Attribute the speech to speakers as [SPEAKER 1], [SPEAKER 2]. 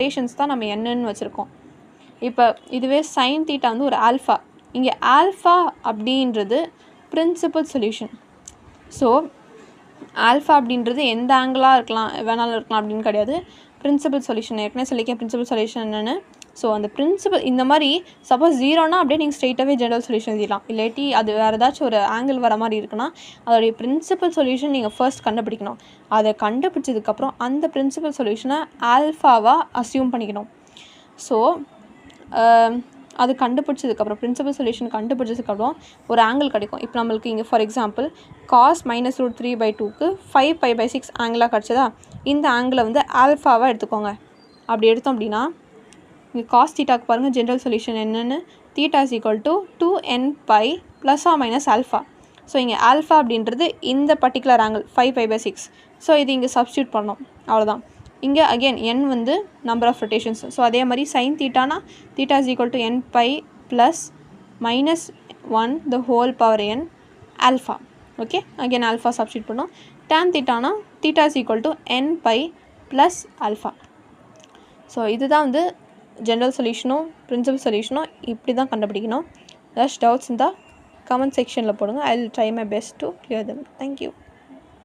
[SPEAKER 1] Rotations தான் நம்ம என்னன்னு வச்சுருக்கோம். இப்போ இதுவே சைன் தீட்டா வந்து ஒரு ஆல்ஃபா. இங்கே ஆல்ஃபா அப்படின்றது பிரின்சிபல் சொல்யூஷன். ஸோ ஆல்ஃபா அப்படின்றது எந்த ஆங்கிளாக வேணாலும் இருக்கலாம் அப்படின்னு கிடையாது. பிரின்சிபல் சொல்யூஷன் ஏற்கனவே சொல்லியிருக்கேன் பிரின்சிபல் சொல்யூஷன் என்னென்னு. ஸோ அந்த பிரின்சிபல் இந்த மாதிரி சப்போஸ் 0னா அப்படியே நீங்கள் ஸ்ட்ரெயிட்டாகவே ஜெனரல் சொல்யூஷன் எழுதிடலாம். இல்லாட்டி அது வேறு ஏதாச்சும் ஒரு ஆங்கிள் வர மாதிரி இருக்குன்னா அதோடைய பிரின்சிபல் சொல்யூஷன் நீங்கள் ஃபர்ஸ்ட் கண்டுபிடிக்கணும். அதை கண்டுபிடிச்சதுக்கப்புறம் அந்த பிரின்சிபல் சொல்யூஷனை ஆல்ஃபாவாக அஸ்யூம் பண்ணிக்கணும். ஸோ அது கண்டுபிடிச்சதுக்கப்புறம் பிரின்சிபல் சொல்யூஷன் கண்டுபிடிச்சதுக்கப்புறம் ஒரு ஆங்கிள் கிடைக்கும். இப்போ நம்மளுக்கு இங்கே ஃபார் எக்ஸாம்பிள் காஸ் -√3/2க்கு 5π/6 ஆங்கிளாக கிடச்சதா, இந்த ஆங்கிளை வந்து ஆல்ஃபாவாக எடுத்துக்கோங்க. அப்படி எடுத்தோம் அப்படின்னா இங்கே காஸ் தீட்டாக்கு பாருங்கள் ஜென்ரல் சொல்யூஷன் என்னென்னு, தீட்டா = 2nπ ± ஆல்ஃபா. ஸோ இங்கே ஆல்ஃபா அப்படின்றது இந்த பர்டிகுலர் ஆங்கிள் 5π/6. ஸோ இது இங்கே சப்ஸ்டியூட் பண்ணோம், அவ்வளோதான். இங்கே அகெயின் n வந்து நம்பர் ஆஃப் ரொட்டேஷன்ஸ். ஸோ அதே மாதிரி சைன் தீட்டானா theta = nπ + -1 alpha. Okay, again alpha substitute பண்ணோம். டேன் தீட்டானா தீட்டா = nπ + ஆல்ஃபா. ஸோ இதுதான் வந்து ஜென்ரல் சொல்யூஷனும் பிரின்சிபல் சொல்யூஷனும் இப்படி தான் கண்டுபிடிக்கணும். ஏதாச்சும் டவுட்ஸ் இருந்தால் கமெண்ட் செக்ஷனில் போடுங்க. I will try my best to clear them. Thank you.